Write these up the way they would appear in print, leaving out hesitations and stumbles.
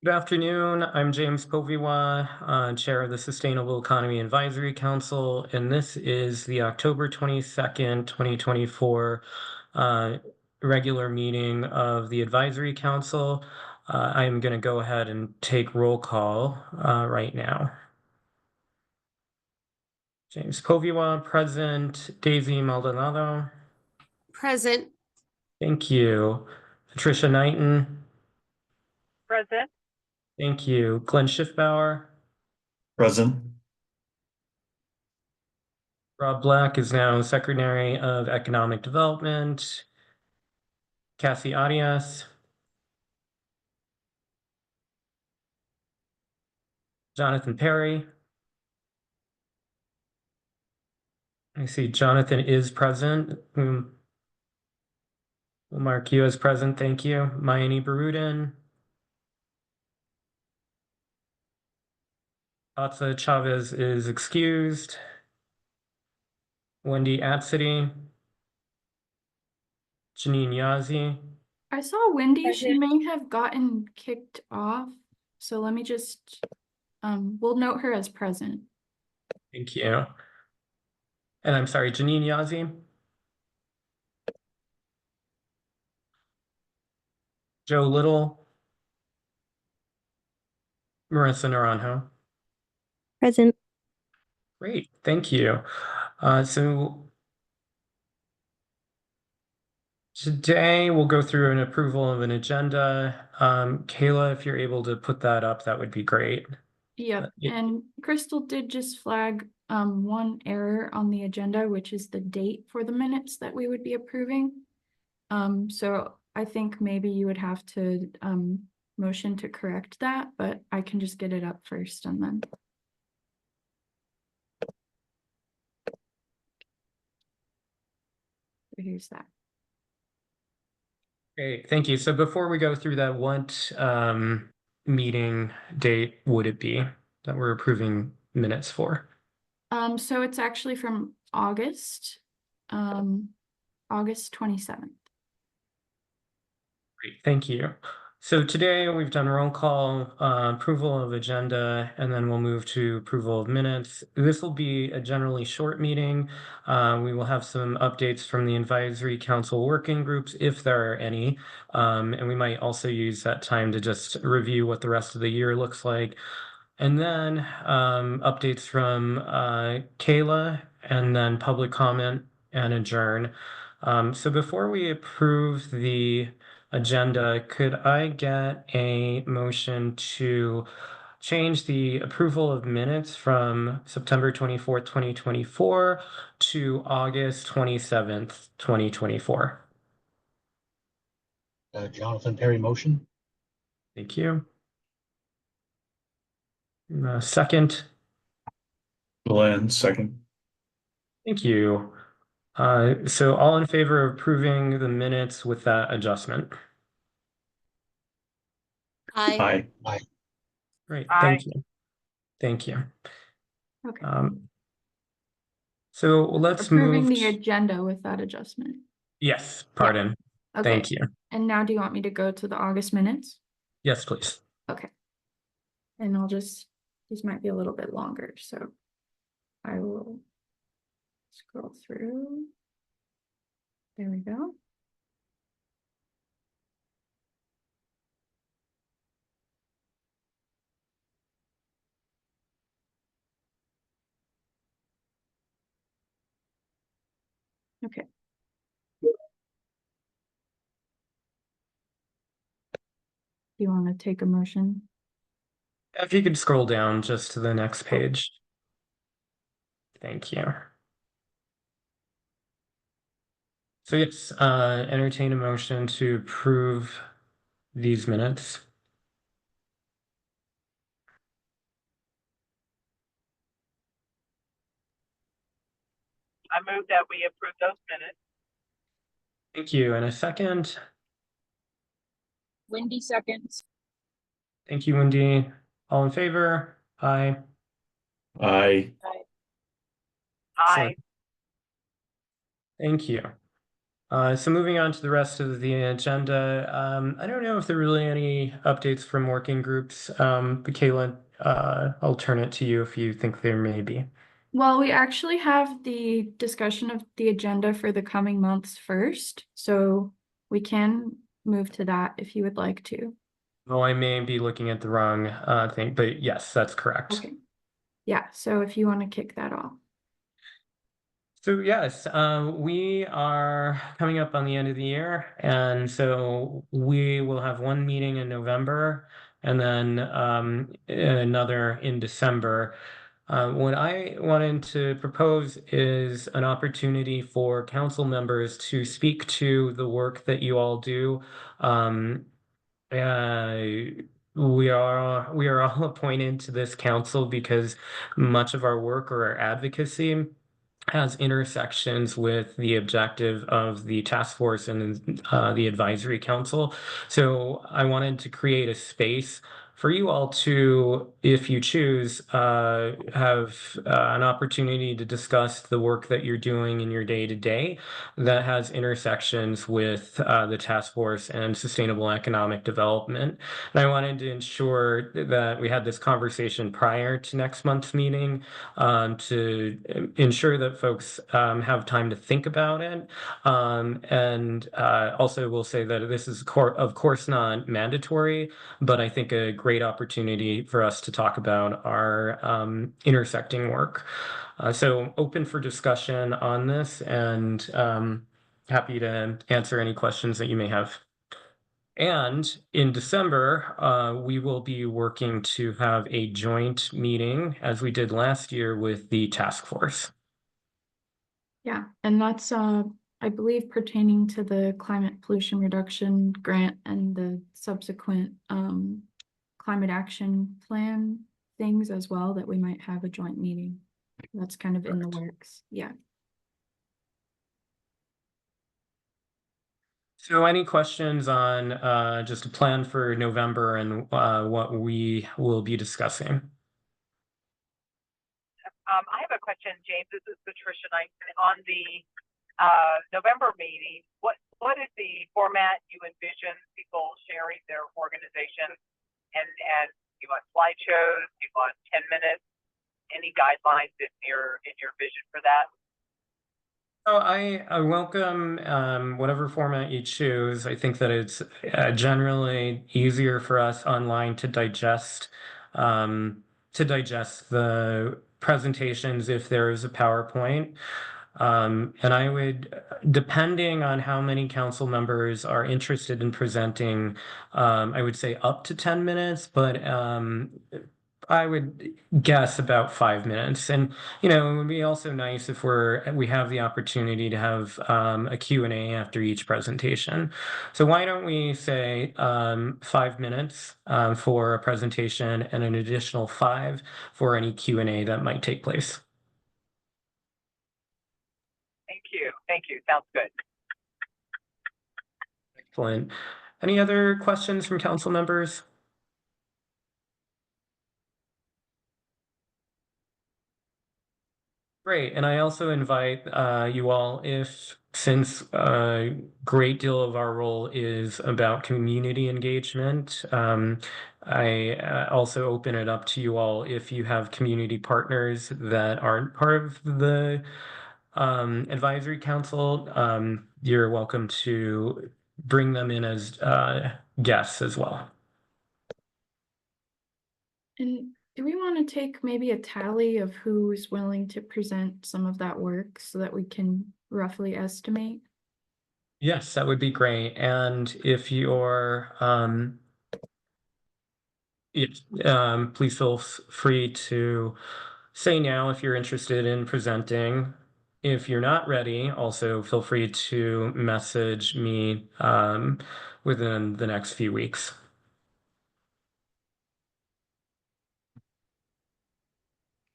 Good afternoon. I'm James Poviwa, Chair of the Sustainable Economy Advisory Council, and this is the October 22nd, 2024 regular meeting of the Advisory Council. I am going to go ahead and take roll call right now. James Poviwa, present. Daisy Maldonado. Present. Thank you. Patricia Knighton. Present. Thank you. Glenn Schiffbauer. Present. Rob Black is now Secretary of Economic Development. Cassie Arias. Jonathan Perry. I see Jonathan is present. We'll mark you as present. Thank you. Mayani Barudin. Atza Chavez is excused. Wendy Apsity. Janine Yazi. I saw Wendy. She Present. may have gotten kicked off. So let me just, we'll note her as present. Thank you. And I'm sorry, Janine Yazi. Joe Little. Marissa Naranjo. Present. Great, thank you. So today we'll go through an approval of an agenda. Kayla, if you're able to put that up, that would be great. Yep, and Crystal did just flag one error on the agenda, which is the date for the minutes that we would be approving. So I think maybe you would have to motion to correct that, but I can just get it up first and then. Here's that. Great, thank you. So before we go through that, what meeting date would it be that we're approving minutes for? So it's actually from August 27th. Great, thank you. So today we've done roll call, approval of agenda, and then we'll move to approval of minutes. This will be a generally short meeting. We will have some updates from the advisory council working groups, if there are any. And we might also use that time to just review what the rest of the year looks like. And then updates from Kayla, and then public comment and adjourn. So before we approve the agenda, could I get a motion to change the approval of minutes from September 24th, 2024 to August 27th, 2024? Jonathan Perry motion. Thank you. Second. Glenn second. Thank you. So all in favor of approving the minutes with that adjustment? Aye. Aye. Great, Aye. thank you. Thank you. Okay. So let's Approving move. the agenda with that adjustment. Yes, pardon. Okay. Thank you. And now do you want me to go to the August minutes? Yes, please. Okay. And I'll just, these might be a little bit longer, so I will scroll through. There we go. Okay. Do you want to take a motion? If you could scroll down just to the next page. Thank you. So yes, entertain a motion to approve these minutes. I move that we approve those minutes. Thank you. And a second. Wendy seconds. Thank you, Wendy. All in favor? Aye. Aye. Aye. Excellent. Thank you. So moving on to the rest of the agenda, I don't know if there are really any updates from working groups. But Caitlin, I'll turn it to you if you think there may be. Well, we actually have the discussion of the agenda for the coming months first, so we can move to that if you would like to. Well, I may be looking at the wrong thing, but yes, that's correct. Okay. Yeah, so if you want to kick that off. So yes, we are coming up on the end of the year, and so we will have one meeting in November and then another in December. What I wanted to propose is an opportunity for council members to speak to the work that you all do. Uh, we are all appointed to this council because much of our work or our advocacy has intersections with the objective of the task force and the advisory council. So I wanted to create a space for you all to, if you choose, have an opportunity to discuss the work that you're doing in your day to day that has intersections with the task force and sustainable economic development. And I wanted to ensure that we had this conversation prior to next month's meeting to ensure that folks have time to think about it. And also will say that this is of course not mandatory, but I think a great opportunity for us to talk about our intersecting work. So open for discussion on this and happy to answer any questions that you may have. And in December, we will be working to have a joint meeting, as we did last year, with the task force. Yeah, and that's I believe pertaining to the climate pollution reduction grant and the subsequent climate action plan things as well, that we might have a joint meeting. That's kind of in the works. Yeah. So any questions on just a plan for November and what we will be discussing? I have a question, James. This is Patricia Knight. On the November meeting, what is the format you envision people sharing their organization? And you want slideshows? You want 10 minutes? Any guidelines in your vision for that? Oh, I welcome whatever format you choose. I think that it's generally easier for us online to digest the presentations if there is a PowerPoint. And I would, depending on how many council members are interested in presenting, I would say up to 10 minutes, but I would guess about 5 minutes. And, you know, it would be also nice if we have the opportunity to have a Q&A after each presentation. So why don't we say 5 minutes for a presentation and an additional 5 for any Q&A that might take place. Thank you. Thank you. Sounds good. Excellent. Any other questions from council members? Great. And I also invite you all, since a great deal of our role is about community engagement, I also open it up to you all if you have community partners that aren't part of the advisory council, you're welcome to bring them in as guests as well. And do we want to take maybe a tally of who's willing to present some of that work so that we can roughly estimate? Yes, that would be great. And if you're please feel free to say now if you're interested in presenting. If you're not ready, also feel free to message me within the next few weeks.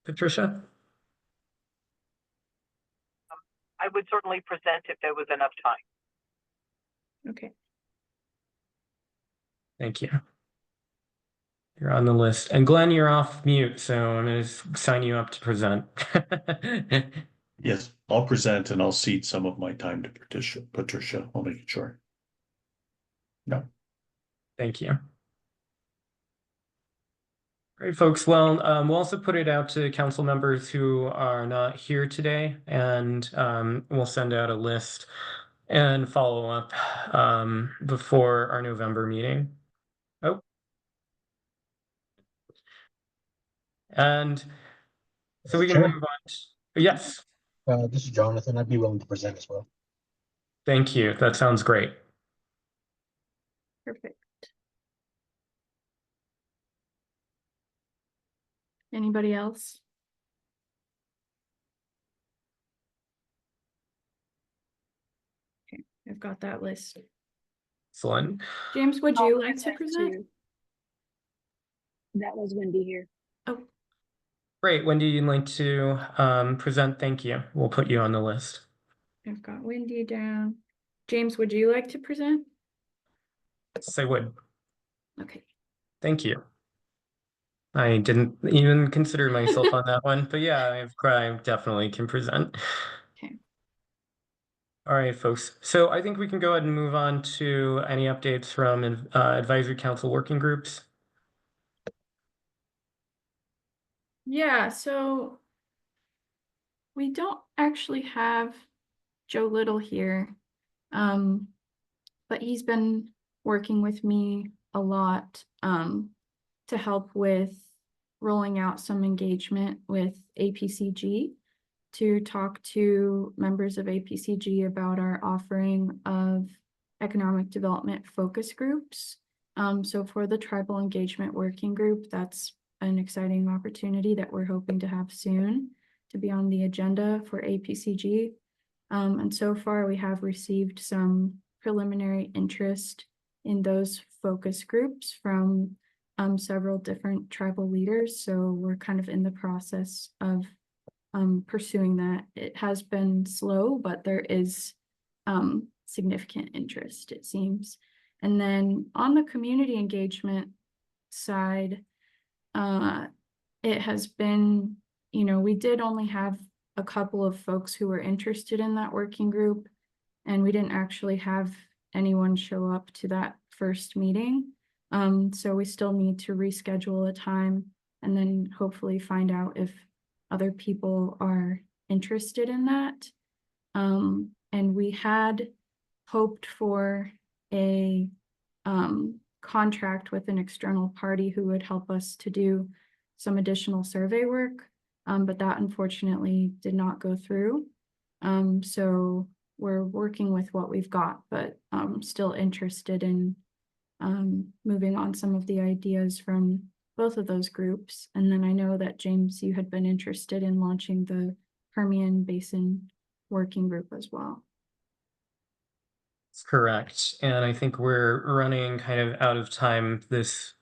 Patricia? I would certainly present if there was enough time. Okay. Thank you. You're on the list. And Glenn, you're off mute, so I'm going to sign you up to present. Yes, I'll present and I'll cede some of my time to Patricia. I'll make it sure. No. Thank you. Great, folks. Well, we'll also put it out to council members who are not here today, and we'll send out a list and follow up before our November meeting. Oh. And so we can Chair? move on. Yes, This is Jonathan. I'd be willing to present as well. thank you. That sounds great. Perfect. Anybody else? Okay, I've got that list. Excellent. James, would I'll you like to present present? too. That was Wendy here. Oh, Great. Wendy, you'd like to present? Thank you. We'll put you on the list. I've got Wendy down. James, would you like to present? Yes, I would. Okay. Thank you. I didn't even consider myself on that one, but yeah, I definitely can present. Okay. All right, folks. So I think we can go ahead and move on to any updates from advisory council working groups. Yeah, so we don't actually have Joe Little here, but he's been working with me a lot to help with rolling out some engagement with APCG to talk to members of APCG about our offering of economic development focus groups. So for the tribal engagement working group, that's an exciting opportunity that we're hoping to have soon to be on the agenda for APCG. And so far we have received some preliminary interest in those focus groups from several different tribal leaders. So we're kind of in the process of pursuing that. It has been slow, but there is significant interest, it seems. And then on the community engagement side, it has been, we did only have a couple of folks who were interested in that working group, and we didn't actually have anyone show up to that first meeting. So we still need to reschedule a time and then hopefully find out if other people are interested in that. And we had hoped for a contract with an external party who would help us to do some additional survey work, but that unfortunately did not go through. So we're working with what we've got, but still interested in moving on some of the ideas from both of those groups. And then I know that James, you had been interested in launching the Permian Basin working group as well. That's correct. And I think we're running kind of out of time this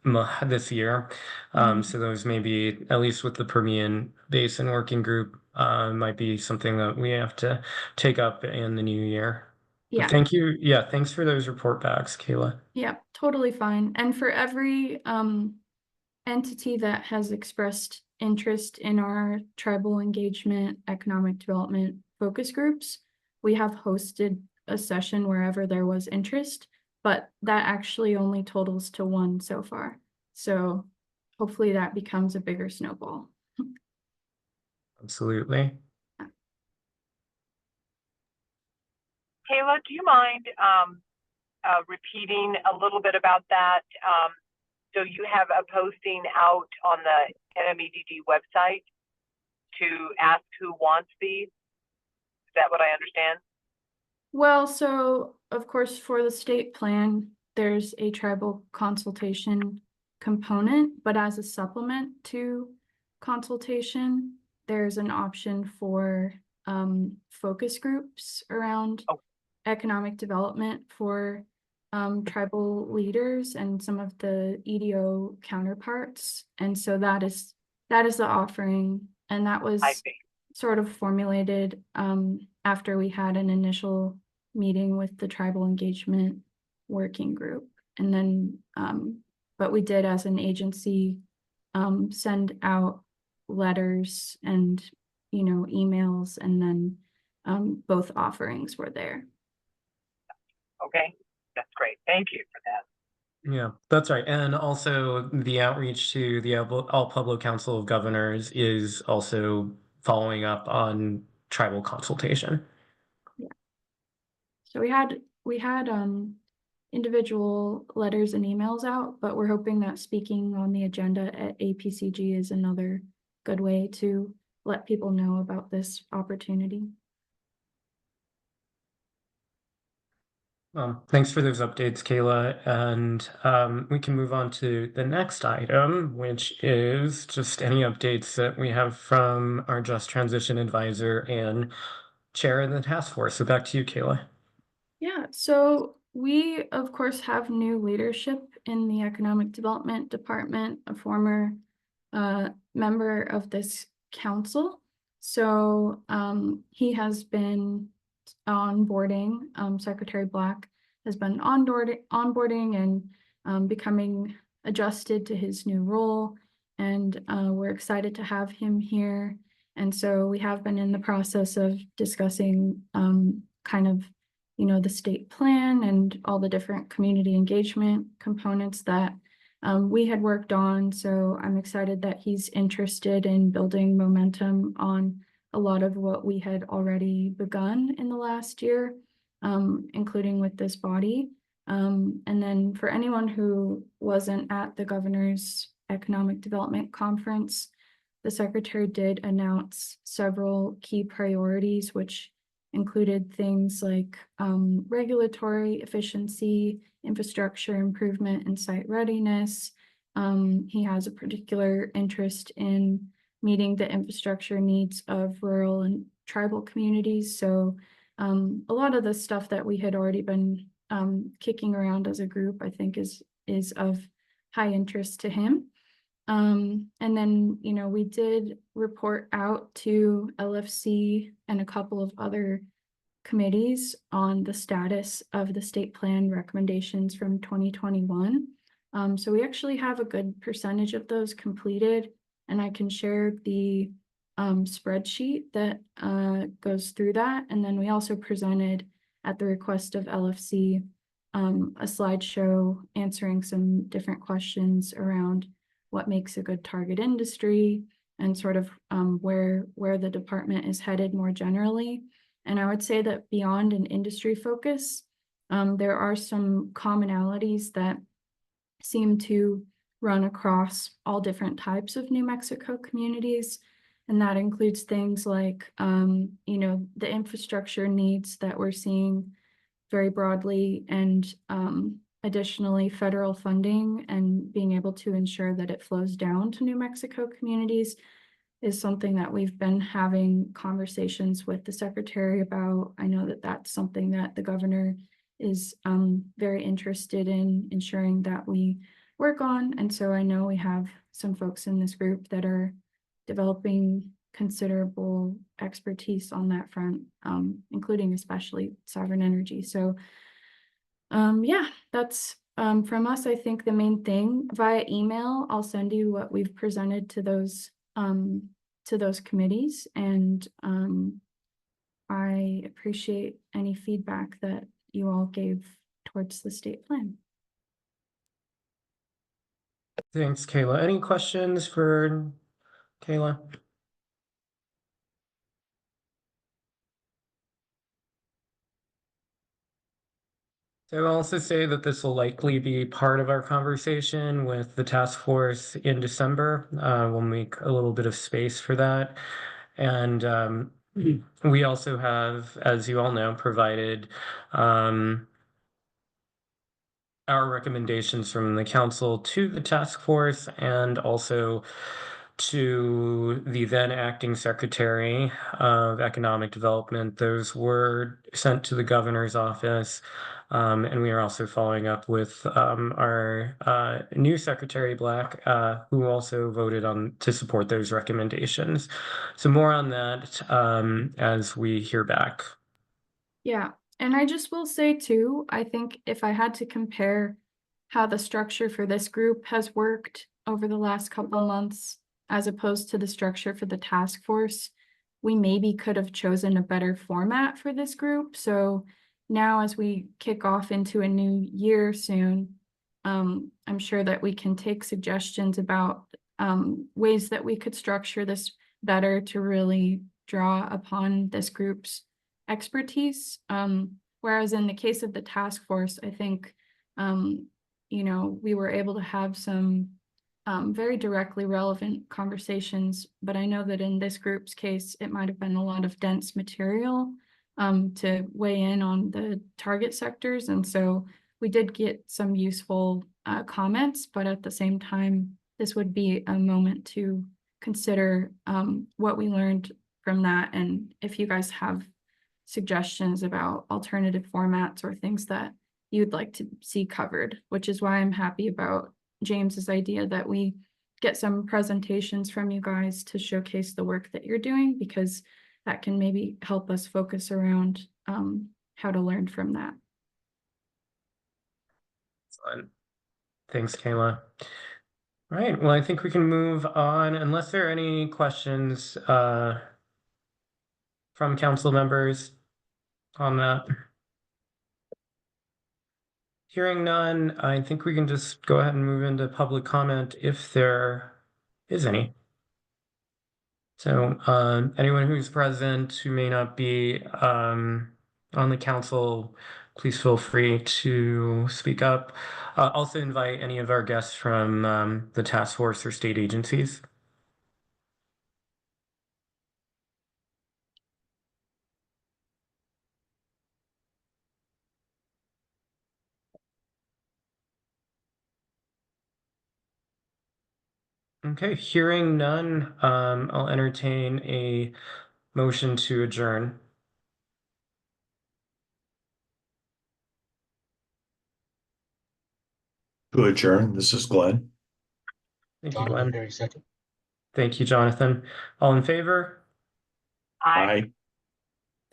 year. So those maybe, at least with the Permian Basin working group, might be something that we have to take up in the new year. Yeah. But thank you. Yeah, thanks for those report backs, Kayla. Yeah, totally fine. And for every entity that has expressed interest in our tribal engagement, economic development focus groups, we have hosted a session wherever there was interest, but that actually only totals to one so far. So hopefully that becomes a bigger snowball. Absolutely. Kayla, do you mind repeating a little bit about that? So you have a posting out on the NMEDD website to ask who wants these? Is that what I understand? Well, so of course, for the state plan, there's a tribal consultation component, but as a supplement to consultation, there's an option for focus groups around economic development for tribal leaders and some of the EDO counterparts. And so that is the offering, and that was sort of formulated after we had an initial meeting with the tribal engagement working group. And then, but we did as an agency send out letters and emails, and then both offerings were there. Okay, that's great. Thank you for that. Yeah, that's right. And also the outreach to the All Pueblo Council of Governors is also following up on tribal consultation. Yeah. So we had individual letters and emails out, but we're hoping that speaking on the agenda at APCG is another good way to let people know about this opportunity. Thanks for those updates, Kayla. And we can move on to the next item, which is just any updates that we have from our Just Transition Advisor and Chair of the task force. So back to you, Kayla. Yeah, so we, of course, have new leadership in the Economic Development Department, a former member of this council. So he has been onboarding, Secretary Black has been onboarding and becoming adjusted to his new role. And we're excited to have him here. And so we have been in the process of discussing kind of the state plan and all the different community engagement components that we had worked on. So I'm excited that he's interested in building momentum on a lot of what we had already begun in the last year, including with this body. And then for anyone who wasn't at the Governor's Economic Development Conference, the Secretary did announce several key priorities, which included things like regulatory efficiency, infrastructure improvement, and site readiness. He has a particular interest in meeting the infrastructure needs of rural and tribal communities. So a lot of the stuff that we had already been kicking around as a group, I think is of high interest to him. And then, we did report out to LFC and a couple of other committees on the status of the state plan recommendations from 2021. So we actually have a good percentage of those completed, and I can share the spreadsheet that goes through that. And then we also presented at the request of LFC a slideshow answering some different questions around what makes a good target industry and sort of where the department is headed more generally. And I would say that beyond an industry focus, there are some commonalities that seem to run across all different types of New Mexico communities. And that includes things like, the infrastructure needs that we're seeing very broadly, and additionally, federal funding and being able to ensure that it flows down to New Mexico communities is something that we've been having conversations with the Secretary about. I know that that's something that the Governor is very interested in ensuring that we work on. And so I know we have some folks in this group that are developing considerable expertise on that front, including especially sovereign energy. So yeah, that's from us. I think the main thing via email, I'll send you what we've presented to those committees, and I appreciate any feedback that you all gave towards the state plan. Thanks, Kayla. Any questions for Kayla? So I'll also say that this will likely be part of our conversation with the task force in December. We'll make a little bit of space for that. And we also have, as you all know, provided our recommendations from the council to the task force and also to the then acting Secretary of Economic Development. Those were sent to the governor's office. And we are also following up with our new Secretary Black, who also voted to support those recommendations. So more on that as we hear back. Yeah, and I just will say too, I think if I had to compare how the structure for this group has worked over the last couple of months, as opposed to the structure for the task force, we maybe could have chosen a better format for this group. So now as we kick off into a new year soon, I'm sure that we can take suggestions about ways that we could structure this better to really draw upon this group's expertise. Whereas in the case of the task force, I think, we were able to have some very directly relevant conversations, but I know that in this group's case, it might have been a lot of dense material to weigh in on the target sectors. And so we did get some useful comments, but at the same time, this would be a moment to consider what we learned from that. And if you guys have suggestions about alternative formats or things that you'd like to see covered, which is why I'm happy about James's idea that we get some presentations from you guys to showcase the work that you're doing, because that can maybe help us focus around how to learn from that. Excellent. Thanks, Kayla. All right, well, I think we can move on unless there are any questions from council members on that. Hearing none, I think we can just go ahead and move into public comment if there is any. So anyone who's present who may not be on the council, please feel free to speak up. Also invite any of our guests from the task force or state agencies. Okay, hearing none, I'll entertain a motion to adjourn. To adjourn, this is Glenn. Thank you, Jonathan, Glenn. Perry, second. Thank you, Jonathan. All in favor? Aye.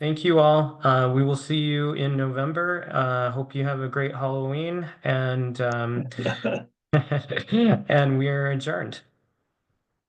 Thank you all. We will see you in November. Hope you have a great Halloween and and we are adjourned.